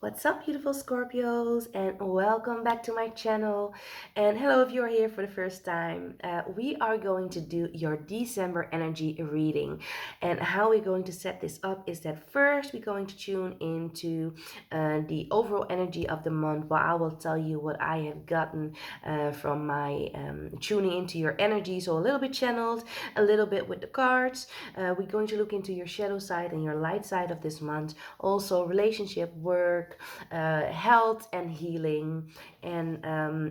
What's up, beautiful Scorpios, and welcome back to my channel. And hello if you're here for the first time. We are going to do your December energy reading. And how we're going to set this up is that first we're going to tune into the overall energy of the month, while I will tell you what I have gotten from my tuning into your energy. So a little bit channeled, a little bit with the cards. We're going to look into your shadow side and your light side of this month. Also relationship, work, health and healing, and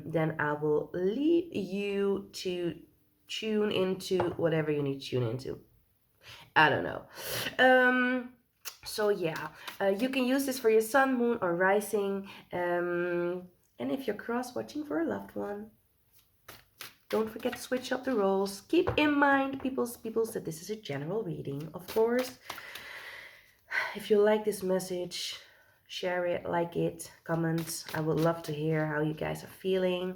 then I will leave you to tune into whatever you need to tune into. I don't know. So yeah, you can use this for your sun, moon, or rising. And if you're cross watching for a loved one, don't forget to switch up the roles. Keep in mind, people, that this is a general reading, of course. If you like this message, share it, like it, comment. I would love to hear how you guys are feeling,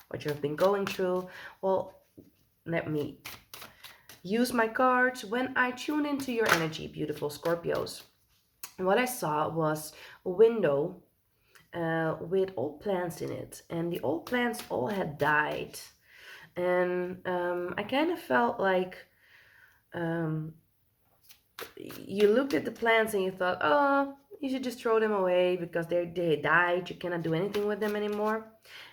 what you've been going through. Well, let me use my cards when I tune into your energy, beautiful Scorpios. What I saw was a window with old plants in it, and the old plants all had died. And I kind of felt like um, you looked at the plants and you thought, oh, you should just throw them away because they died. You cannot do anything with them anymore.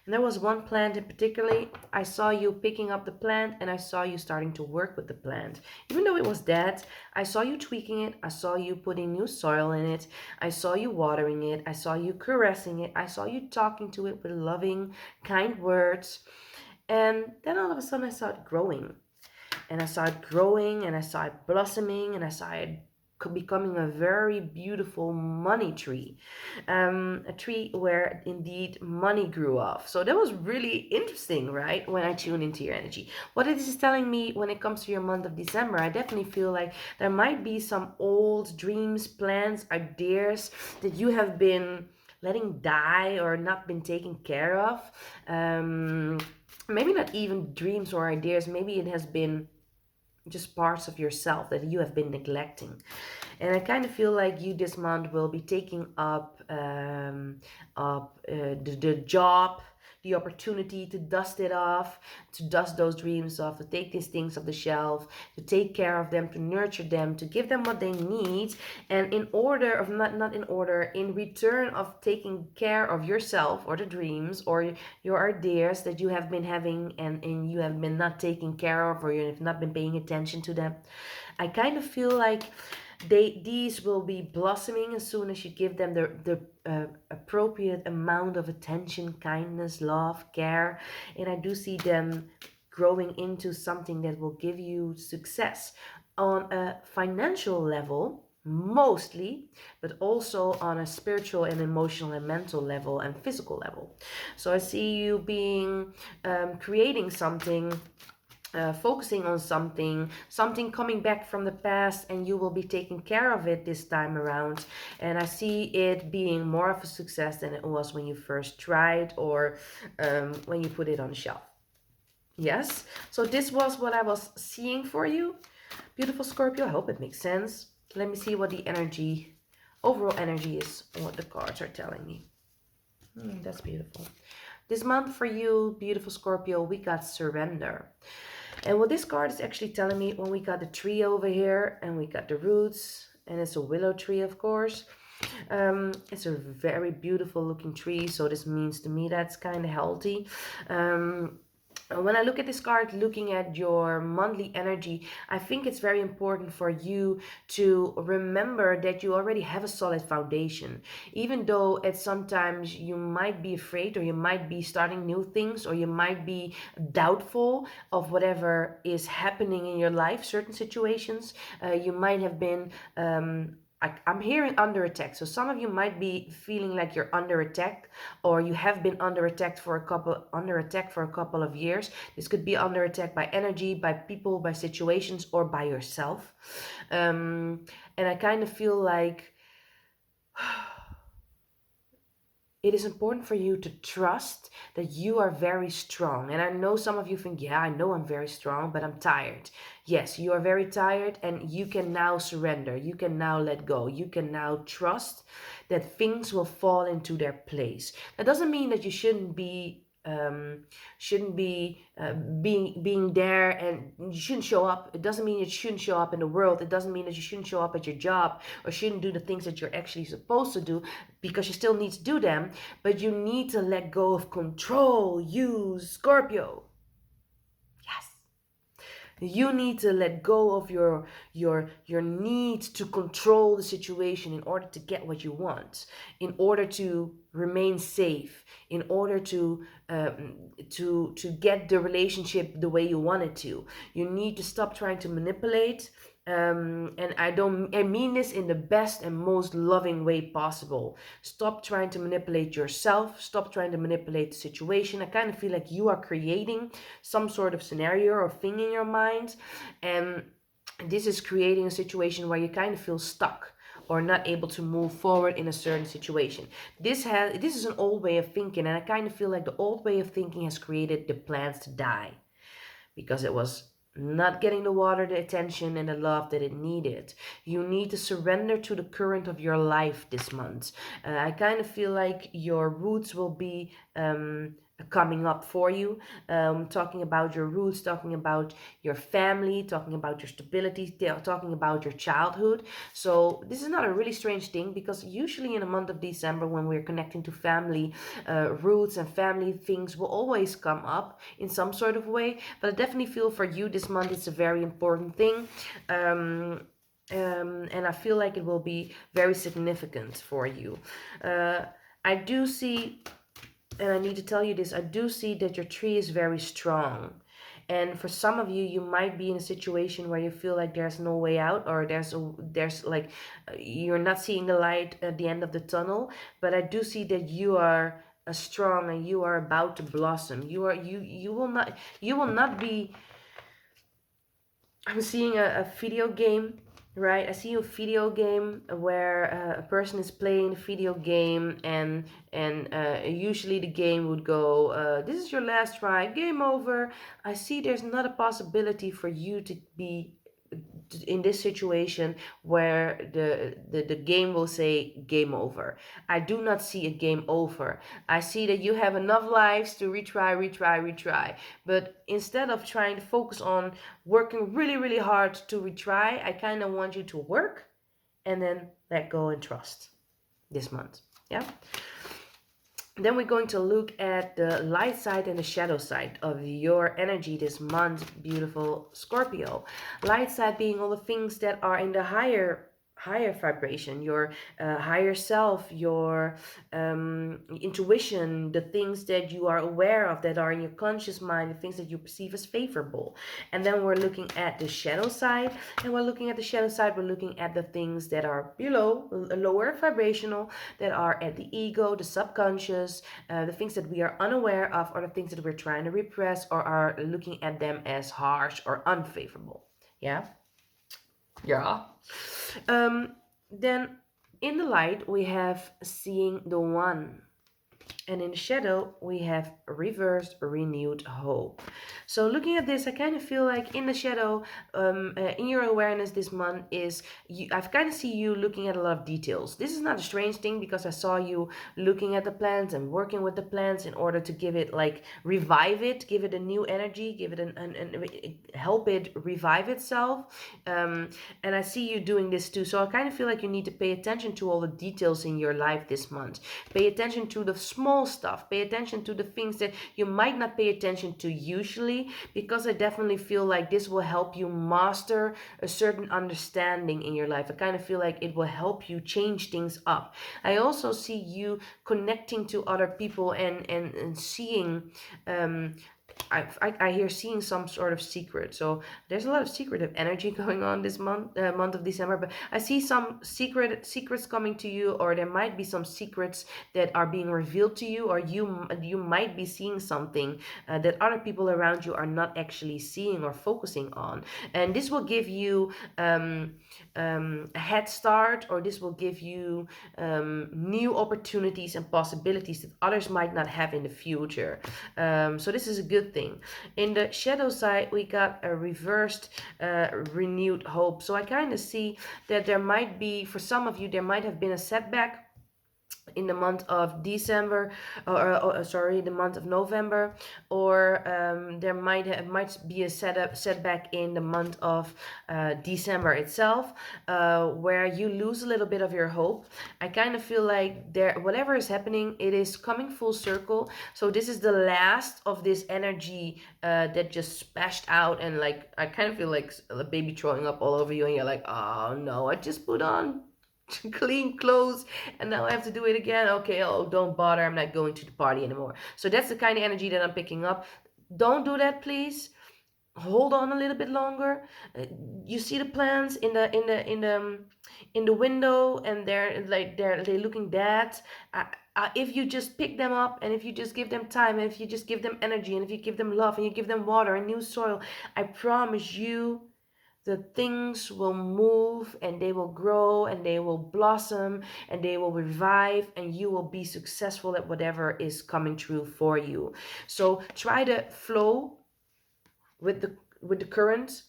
And there was one plant in particularly. I saw you picking up the plant and I saw you starting to work with the plant. Even though it was dead, I saw you tweaking it. I saw you putting new soil in it. I saw you watering it. I saw you caressing it. I saw you talking to it with loving, kind words. And then all of a sudden I saw it growing, and I saw it growing, and I saw it blossoming, and I saw it becoming a very beautiful money tree, a tree where indeed money grew off. So that was really interesting, right? When I tune into your energy, what it is telling me when it comes to your month of December, I definitely feel like there might be some old dreams, plans, ideas that you have been letting die or not been taken care of. Maybe not even dreams or ideas, maybe it has been just parts of yourself that you have been neglecting. And I kind of feel like you this month will be taking up the job, the opportunity to dust it off, to dust those dreams off, to take these things off the shelf, to take care of them, to nurture them, to give them what they need. And in order of not in order, in return of taking care of yourself or the dreams or your ideas that you have been having, and you have been not taking care of, or you have not been paying attention to them, I kind of feel like these will be blossoming as soon as you give them the appropriate amount of attention, kindness, love, care. And I do see them growing into something that will give you success on a financial level mostly, but also on a spiritual and emotional and mental level and physical level. So I see you being creating something, focusing on something coming back from the past, and you will be taking care of it this time around. And I see it being more of a success than it was when you first tried, or when you put it on the shelf. Yes, so this was what I was seeing for you, beautiful Scorpio. I hope it makes sense. Let me see what the energy, overall energy is, what the cards are telling me. That's beautiful. This month for you, beautiful Scorpio, we got surrender. And what this card is actually telling me, when we got the tree over here and we got the roots, and it's a willow tree, of course. It's a very beautiful looking tree, so this means to me that's kind of healthy. When I look at this card, looking at your monthly energy, I think it's very important for you to remember that you already have a solid foundation. Even though at sometimes you might be afraid, or you might be starting new things, or you might be doubtful of whatever is happening in your life, certain situations, you might have been I'm hearing under attack. So some of you might be feeling like you're under attack, or you have been under attack for a couple of years. This could be under attack by energy, by people, by situations, or by yourself. And I kind of feel like it is important for you to trust that you are very strong. And I know some of you think, yeah, I know I'm very strong, but I'm tired. Yes, you are very tired, and you can now surrender. You can now let go. You can now trust that things will fall into their place. That doesn't mean that you shouldn't be being there, and you shouldn't show up. It doesn't mean you shouldn't show up in the world. It doesn't mean that you shouldn't show up at your job or shouldn't do the things that you're actually supposed to do, because you still need to do them. But you need to let go of control. You, Scorpio. Yes. You need to let go of your need to control the situation in order to get what you want, in order to remain safe, in order to get the relationship the way you want it to. You need to stop trying to manipulate. And I mean this in the best and most loving way possible. Stop trying to manipulate yourself. Stop trying to manipulate the situation. I kind of feel like you are creating some sort of scenario or thing in your mind, and this is creating a situation where you kind of feel stuck or not able to move forward in a certain situation. This is an old way of thinking, and I kind of feel like the old way of thinking has created the plants to die, because it was not getting the water, the attention, and the love that it needed. You need to surrender to the current of your life this month. I kind of feel like your roots will be coming up for you. Talking about your roots, talking about your family, talking about your stability, talking about your childhood. So this is not a really strange thing, because usually in the month of December, when we're connecting to family roots and family things, will always come up in some sort of way. But I definitely feel for you this month it's a very important thing. And I feel like it will be very significant for you. I do see, and I need to tell you this, I do see that your tree is very strong. And for some of you, you might be in a situation where you feel like there's no way out, or there's like you're not seeing the light at the end of the tunnel. But I do see that you are strong, and you are about to blossom. You will not be. I'm seeing a video game, right? I see a video game where a person is playing a video game, and usually the game would go, "This is your last try, game over." I see there's not a possibility for you to be in this situation where the game will say game over. I do not see a game over. I see that you have enough lives to retry, retry, retry. But instead of trying to focus on working really, really hard to retry, I kind of want you to work and then let go and trust this month. Yeah. Then we're going to look at the light side and the shadow side of your energy this month, beautiful Scorpio. Light side being all the things that are in the higher vibration, your higher self, your intuition, the things that you are aware of that are in your conscious mind, the things that you perceive as favorable. And then we're looking at the shadow side, and we're looking at the shadow side, we're looking at the things that are below, lower vibrational, that are at the ego, the subconscious, the things that we are unaware of, or the things that we're trying to repress, or are looking at them as harsh or unfavorable. Yeah. Yeah. Then in the light, we have seeing the one. And in the shadow, we have reversed, renewed hope. So looking at this, I kind of feel like in the shadow, in your awareness this month is, I've kind of see you looking at a lot of details. This is not a strange thing, because I saw you looking at the plants and working with the plants in order to give it, like, revive it, give it a new energy, give it help it revive itself. And I see you doing this too. So I kind of feel like you need to pay attention to all the details in your life this month. Pay attention to the small stuff. Pay attention to the things that you might not pay attention to usually, because I definitely feel like this will help you master a certain understanding in your life. I kind of feel like it will help you change things up. I also see you connecting to other people and seeing I hear seeing some sort of secret. So there's a lot of secretive energy going on this month of December. But I see some secrets coming to you, or there might be some secrets that are being revealed to you, or you might be seeing something that other people around you are not actually seeing or focusing on. And this will give you a head start, or this will give you new opportunities and possibilities that others might not have in the future. So this is a good thing. In the shadow side, we got a reversed renewed hope. So I kind of see that there might be, for some of you, there might have been a setback in the month of December, or sorry, the month of November, or there might be a setback in the month of December itself, where you lose a little bit of your hope. I kind of feel like there, whatever is happening, it is coming full circle. So this is the last of this energy that just splashed out, and like I kind of feel like a baby throwing up all over you, and you're like, oh no, I just put on clean clothes and now I have to do it again. Okay, oh, don't bother, I'm not going to the party anymore. So that's the kind of energy that I'm picking up. Don't do that, please. Hold on a little bit longer. You see the plants in the window, and they're looking dead. If you just pick them up, and if you just give them time, and if you just give them energy, and if you give them love, and you give them water and new soil, I promise you the things will move, and they will grow, and they will blossom, and they will revive, and you will be successful at whatever is coming true for you. So try to flow with the current.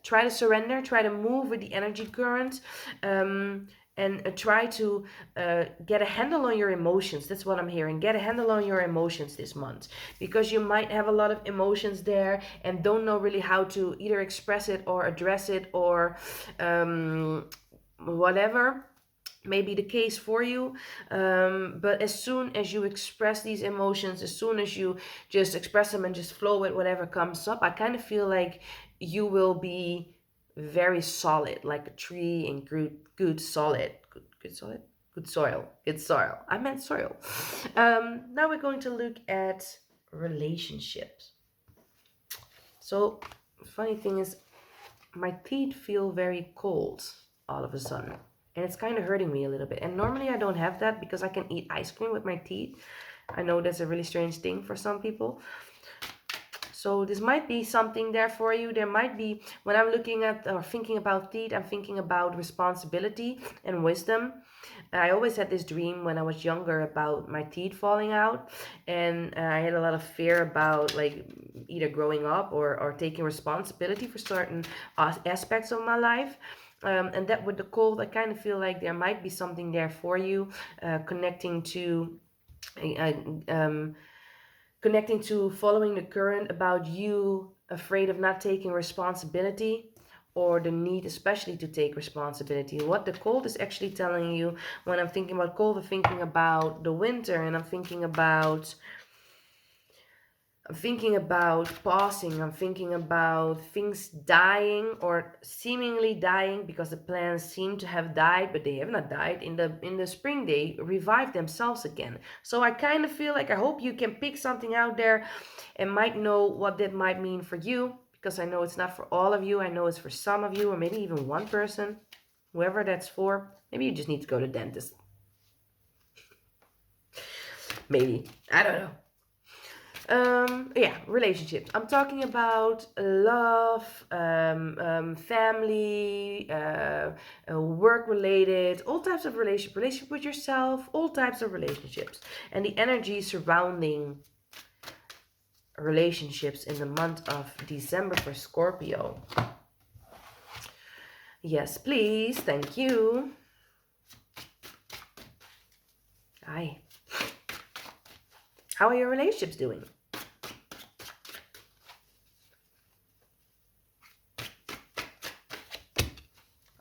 Try to surrender, try to move with the energy current, and try to get a handle on your emotions. That's what I'm hearing. Get a handle on your emotions this month, because you might have a lot of emotions there and don't know really how to either express it or address it, or whatever may be the case for you. But as soon as you express these emotions, as soon as you just express them and just flow with whatever comes up, I kind of feel like you will be very solid, like a tree in good solid, good solid, good soil. I meant soil. Now we're going to look at relationships. So funny thing is, my teeth feel very cold all of a sudden, and it's kind of hurting me a little bit. And normally I don't have that because I can eat ice cream with my teeth. I know that's a really strange thing for some people. So this might be something there for you. There might be, when I'm looking at or thinking about teeth, I'm thinking about responsibility and wisdom. I always had this dream when I was younger about my teeth falling out, and I had a lot of fear about like either growing up or taking responsibility for certain aspects of my life. And that with the cold, I kind of feel like there might be something there for you, connecting to uh, um, connecting to following the current, about you afraid of not taking responsibility, or the need especially to take responsibility. What the cold is actually telling you, when I'm thinking about cold, I'm thinking about the winter, and I'm thinking about pausing. I'm thinking about things dying or seemingly dying, because the plants seem to have died, but they have not died. In the spring, they revive themselves again. So I kind of feel like, I hope you can pick something out there and might know what that might mean for you, because I know it's not for all of you. I know it's for some of you, or maybe even one person, whoever that's for. Maybe you just need to go to dentist. Maybe. I don't know. Yeah, relationships. I'm talking about love, family, work related, all types of relationship with yourself, all types of relationships, and the energy surrounding relationships in the month of December for Scorpio. Yes, please. Thank you. Hi. How are your relationships doing?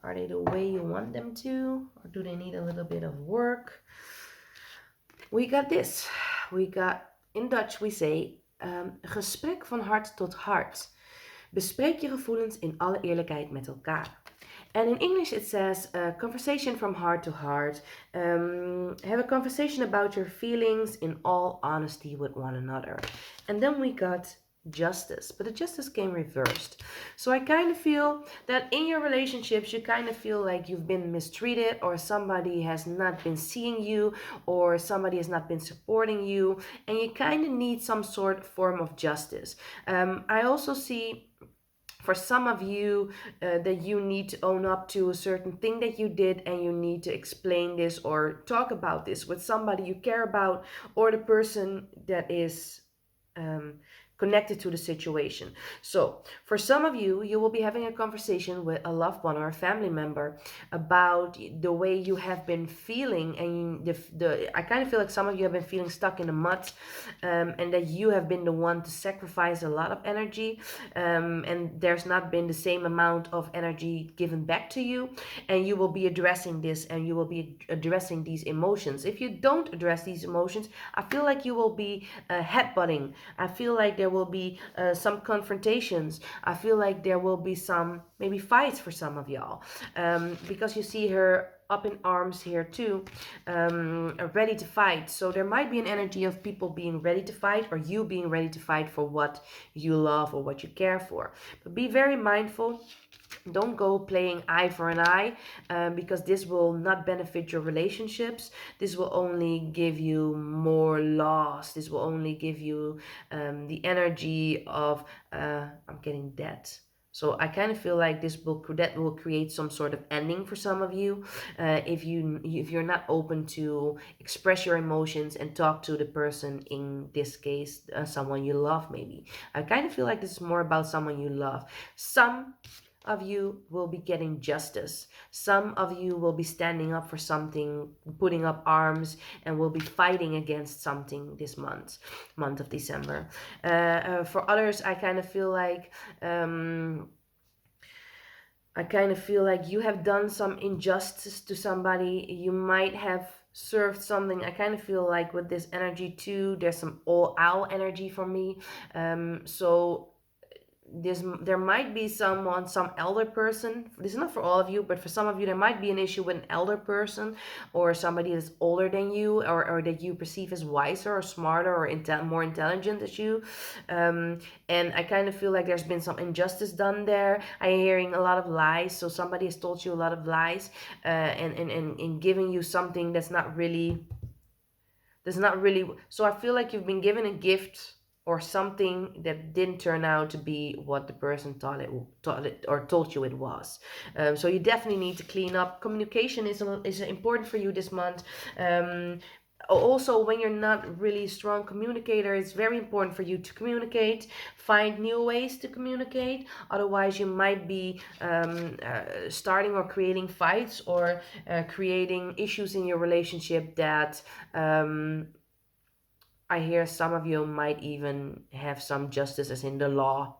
Are they the way you want them to? Or do they need a little bit of work? We got this. We got, in Dutch we say, gesprek van hart tot hart. Bespreek je gevoelens in alle eerlijkheid met elkaar. And in English it says, conversation from heart to heart. Have a conversation about your feelings in all honesty with one another. And then we got justice, but the justice came reversed. So I kind of feel that in your relationships, you kind of feel like you've been mistreated, or somebody has not been seeing you, or somebody has not been supporting you, and you kind of need some sort of form of justice. I also see For some of you, that you need to own up to a certain thing that you did, and you need to explain this or talk about this with somebody you care about, or the person that is um, connected to the situation. So, for some of you, you will be having a conversation with a loved one or a family member about the way you have been feeling, and I kind of feel like some of you have been feeling stuck in the mud, and that you have been the one to sacrifice a lot of energy, and there's not been the same amount of energy given back to you, and you will be addressing this, and you will be addressing these emotions. If you don't address these emotions, I feel like you will be headbutting. I feel like there will be some confrontations. I feel like there will be some maybe fights for some of y'all, because you see her up in arms here too, ready to fight. So there might be an energy of people being ready to fight, or you being ready to fight for what you love or what you care for. But be very mindful. Don't go playing eye for an eye, because this will not benefit your relationships. This will only give you more loss. This will only give you the energy of I'm getting dead. So I kind of feel like that will create some sort of ending for some of you, if you're not open to express your emotions and talk to the person, in this case, someone you love. Maybe I kind of feel like this is more about someone you love. Some of you will be getting justice. Some of you will be standing up for something, putting up arms, and will be fighting against something this month of December. For others, I kind of feel like you have done some injustice to somebody. You might have served something. I kind of feel like with this energy too, there's some all out energy for me. So there might be some elder person. This is not for all of you, but for some of you there might be an issue with an elder person, or somebody that's older than you, or that you perceive as wiser or smarter or more intelligent as you. And I kind of feel like there's been some injustice done there. I'm hearing a lot of lies. So somebody has told you a lot of lies, and giving you something that's not really. So I feel like you've been given a gift or something that didn't turn out to be what the person thought it or told you it was. So you definitely need to clean up. Communication is important for you this month. Also, when you're not really a strong communicator, it's very important for you to communicate. Find new ways to communicate. Otherwise, you might be starting or creating fights, or creating issues in your relationship that I hear some of you might even have some justice, as in the law,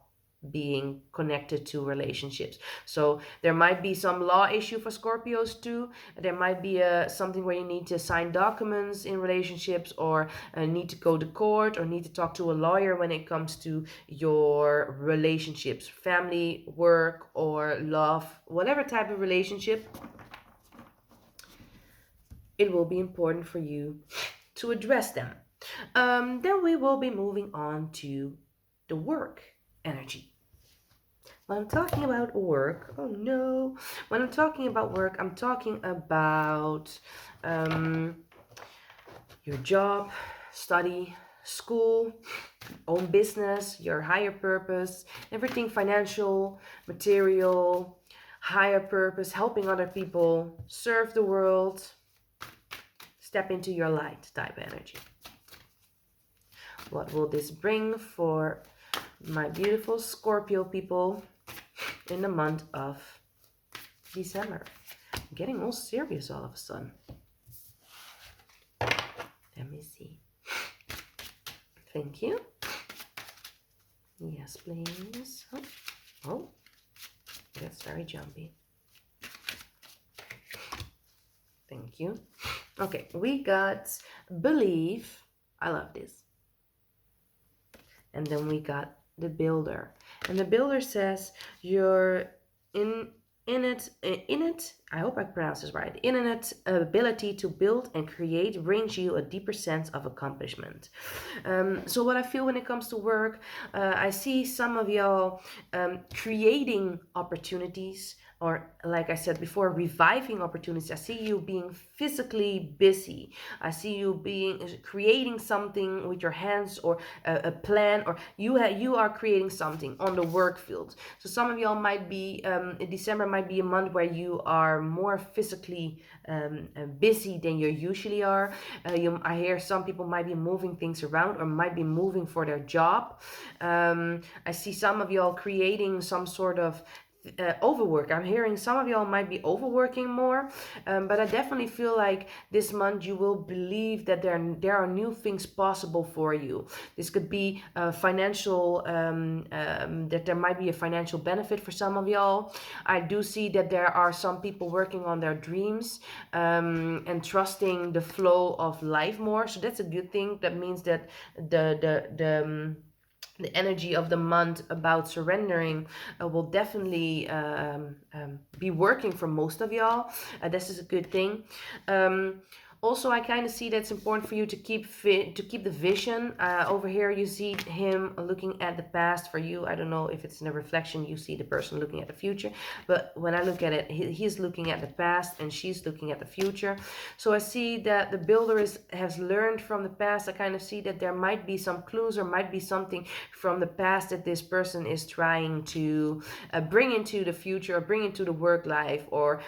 being connected to relationships. So there might be some law issue for Scorpios too. There might be something where you need to sign documents in relationships, or need to go to court, or need to talk to a lawyer when it comes to your relationships, family, work, or love, whatever type of relationship. It will be important for you to address them. Then we will be moving on to the work energy. When I'm talking about work, oh no. When I'm talking about work, I'm talking about your job, study, school, own business, your higher purpose, everything financial, material, higher purpose, helping other people, serve the world, step into your light type energy. What will this bring for my beautiful Scorpio people in the month of December? I'm getting all serious all of a sudden. Let me see. Thank you. Yes, please. Oh, that's very jumpy. Thank you. Okay, we got believe. I love this. And then we got the builder. And the builder says you're in it, I hope I pronounced this right. Innate ability to build and create brings you a deeper sense of accomplishment. So what I feel when it comes to work, I see some of y'all creating opportunities, or like I said before, reviving opportunities. I see you being physically busy. I see you being creating something with your hands, or a plan, or you are creating something on the work field. So some of y'all might be December might be a month where you are more physically busy than you usually are. I hear some people might be moving things around, or might be moving for their job. I see some of y'all creating some sort of overwork. I'm hearing some of y'all might be overworking more, but I definitely feel like this month you will believe that there are new things possible for you. This could be financial, that there might be a financial benefit for some of y'all. I do see that there are some people working on their dreams, and trusting the flow of life more. So that's a good thing. That means that the energy of the month about surrendering will definitely be working for most of y'all. This is a good thing. Also, I kind of see that it's important for you to keep the vision. Over here, you see him looking at the past. For you, I don't know if it's in a reflection. You see the person looking at the future, but when I look at it, he's looking at the past and she's looking at the future. So I see that the builder has learned from the past. I kind of see that there might be some clues, or might be something from the past that this person is trying to bring into the future, or bring into the work life, or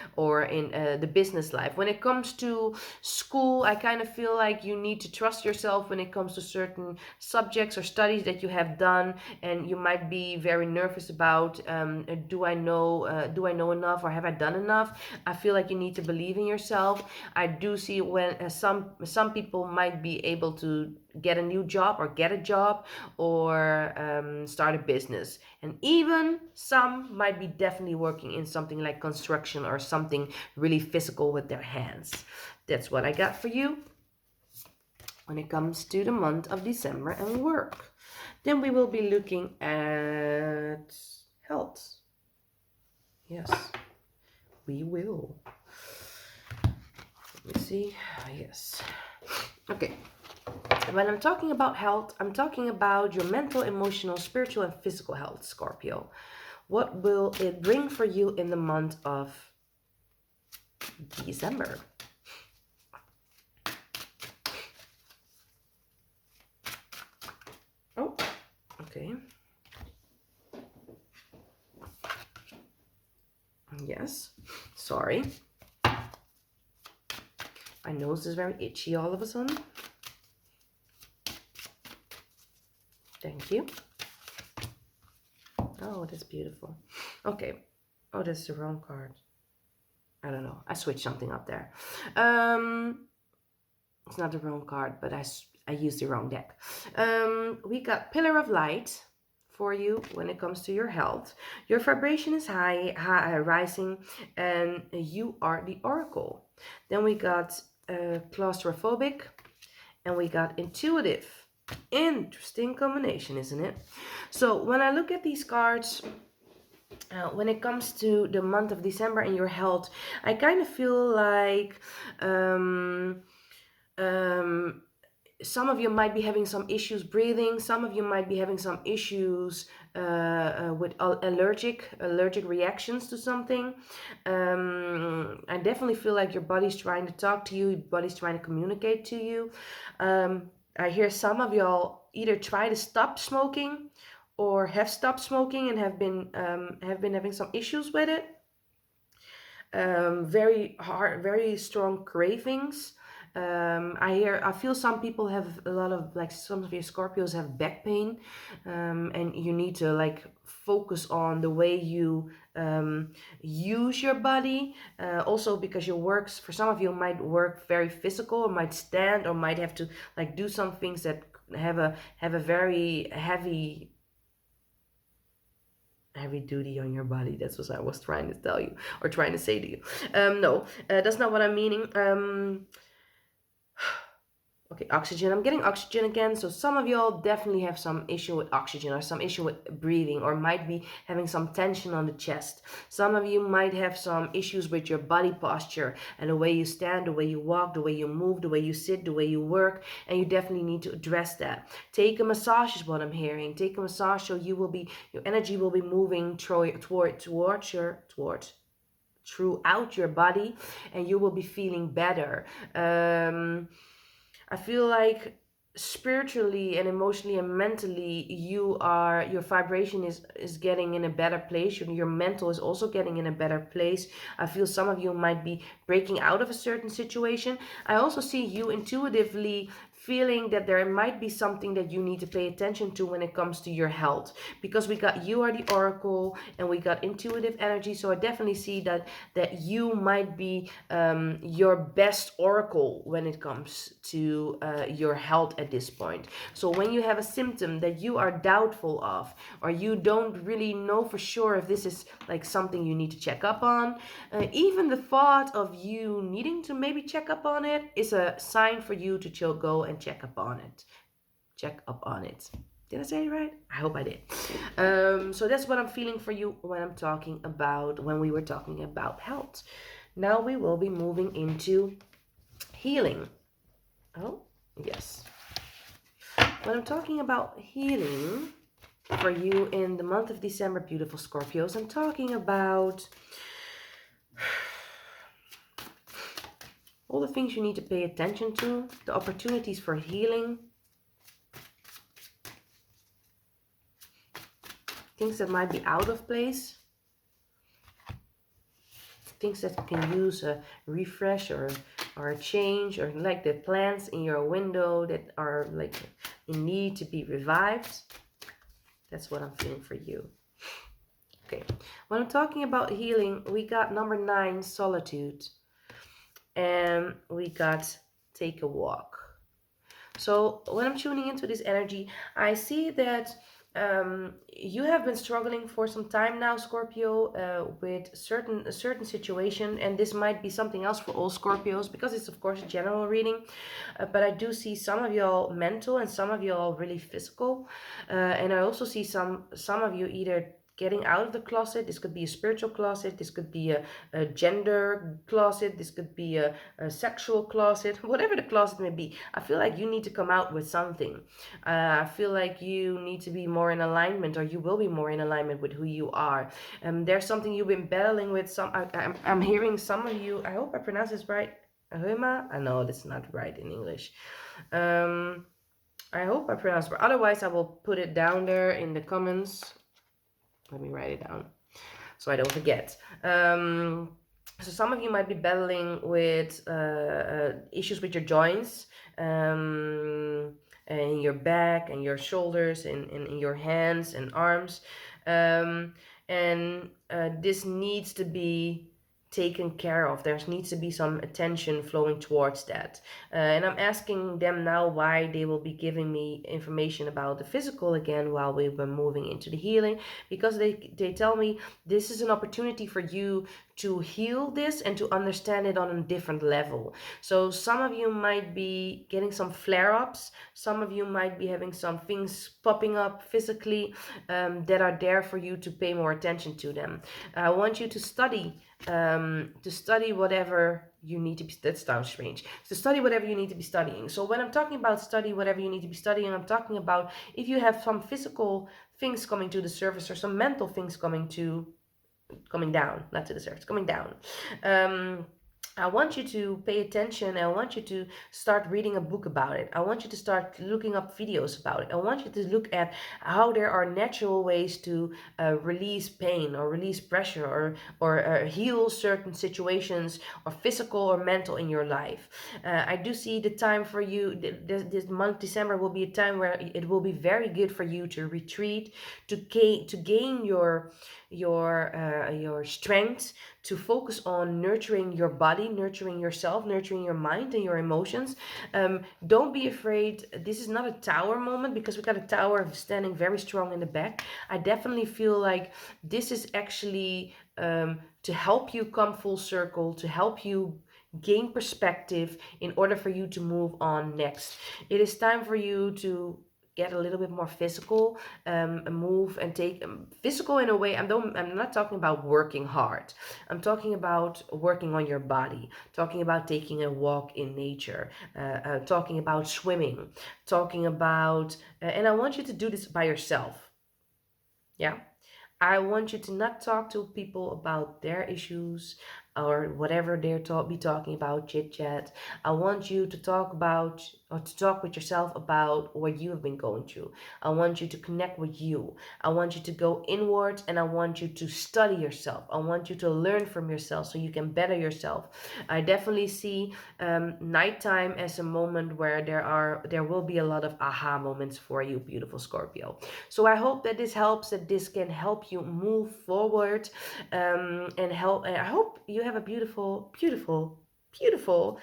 in the business life. When it comes to school, I kind of feel like you need to trust yourself when it comes to certain subjects or studies that you have done, and you might be very nervous about, do I know enough, or have I done enough? I feel like you need to believe in yourself. I do see when some people might be able to get a new job, or get a job, or start a business, and even some might be definitely working in something like construction, or something really physical with their hands. That's what I got for you when it comes to the month of December and work. Then we will be looking at health. Yes, we will. Let me see. Yes. Okay. When I'm talking about health, I'm talking about your mental, emotional, spiritual, and physical health, Scorpio. What will it bring for you in the month of December? Oh, okay. Yes, sorry. My nose is very itchy all of a sudden. Thank you. Oh, that's beautiful. Okay. Oh, that's the wrong card. I don't know. I switched something up there. It's not the wrong card, but I used the wrong deck. We got Pillar of Light for you when it comes to your health. Your vibration is high, rising, and you are the Oracle. Then we got Claustrophobic, and we got Intuitive. Interesting combination, isn't it? So when I look at these cards, when it comes to the month of December and your health, I kind of feel like some of you might be having some issues breathing. Some of you might be having some issues with allergic reactions to something. I definitely feel like your body's trying to talk to you. Your body's trying to communicate to you. I hear some of y'all either try to stop smoking, or have stopped smoking and have been having some issues with it. Very hard, very strong cravings. I feel some people have a lot of, like, some of your Scorpios have back pain, and you need to like focus on the way you use your body. Also because your works, for some of you, might work very physical, or might stand, or might have to like do some things that have a very heavy duty on your body. That's what I was trying to tell you, or trying to say to you. No, that's not what I'm meaning. Okay, oxygen. I'm getting oxygen again. So some of y'all definitely have some issue with oxygen, or some issue with breathing, or might be having some tension on the chest. Some of you might have some issues with your body posture, and the way you stand, the way you walk, the way you move, the way you sit, the way you work, and you definitely need to address that. Take a massage is what I'm hearing. Take a massage, so your energy will be moving towards throughout your body, and you will be feeling better. I feel like spiritually and emotionally and mentally, your vibration is getting in a better place. Your mental is also getting in a better place. I feel some of you might be breaking out of a certain situation. I also see you intuitively feeling that there might be something that you need to pay attention to when it comes to your health, because we got you are the oracle and we got intuitive energy. So I definitely see that you might be your best oracle when it comes to your health at this point. So when you have a symptom that you are doubtful of, or you don't really know for sure if this is like something you need to check up on, even the thought of you needing to maybe check up on it is a sign for you to go and check up on it. Check up on it. Did I say it right? I hope I did. So that's what I'm feeling for you when we were talking about health. Now we will be moving into healing. Oh, yes. When I'm talking about healing for you in the month of December, beautiful Scorpios, I'm talking about all the things you need to pay attention to, the opportunities for healing, things that might be out of place, things that can use a refresh or a change, or like the plants in your window that are like in need to be revived. That's what I'm feeling for you. Okay, when I'm talking about healing, we got number 9, solitude, and we got take a walk. So when I'm tuning into this energy, I see that you have been struggling for some time now, Scorpio, with a certain situation, and this might be something else for all Scorpios because it's of course a general reading. But I do see some of y'all mental and some of y'all really physical, and I also see some of you either getting out of the closet. This could be a spiritual closet, this could be a gender closet, this could be a sexual closet, whatever the closet may be. I feel like you need to come out with something. I feel like you need to be more in alignment, or you will be more in alignment with who you are. There's something you've been battling with. I'm hearing some of you, I hope I pronounce this right, Huma? I know that's not right in English. I hope I pronounced it, otherwise I will put it down there in the comments. Let me write it down so I don't forget. So some of you might be battling with issues with your joints, and your back and your shoulders, and in your hands and arms. And this needs to be taken care of. There needs to be some attention flowing towards that. And I'm asking them now why they will be giving me information about the physical again while we've been moving into the healing, because they tell me this is an opportunity for you to heal this and to understand it on a different level. So some of you might be getting some flare-ups. Some of you might be having some things popping up physically that are there for you to pay more attention to them. I want you to study whatever you need to be. That sounds strange. To study whatever you need to be studying. So when I'm talking about study whatever you need to be studying, I'm talking about if you have some physical things coming to the surface or some mental things coming down, not to the surface, coming down. I want you to pay attention. I want you to start reading a book about it. I want you to start looking up videos about it. I want you to look at how there are natural ways to release pain or release pressure, or heal certain situations, or physical or mental in your life. I do see the time for you, this month, December, will be a time where it will be very good for you to retreat, to gain your strength, to focus on nurturing your body, nurturing yourself, nurturing your mind and your emotions. Don't be afraid. This is not a tower moment, because we got a tower standing very strong in the back. I definitely feel like this is actually to help you come full circle, to help you gain perspective in order for you to move on next. It is time for you to get a little bit more physical, move and take physical in a way. I'm not talking about working hard. I'm talking about working on your body, talking about taking a walk in nature, talking about swimming, talking about, and I want you to do this by yourself. Yeah. I want you to not talk to people about their issues or whatever they're be talking about, chit chat. I want you to talk about or to talk with yourself about what you have been going through. I want you to connect with you. I want you to go inward, and I want you to study yourself. I want you to learn from yourself so you can better yourself. I definitely see nighttime as a moment where there will be a lot of aha moments for you, beautiful Scorpio. So I hope that this helps, that this can help you move forward, and help. And I hope you have a beautiful, beautiful, beautiful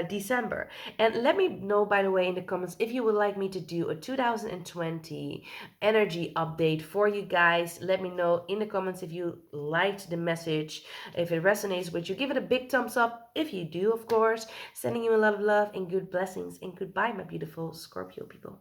December. And let me know, by the way, in the comments if you would like me to do a 2020 energy update for you guys. Let me know in the comments if you liked the message, if it resonates with you. Give it a big thumbs up if you do, of course. Sending you a lot of love and good blessings. And goodbye, my beautiful Scorpio people.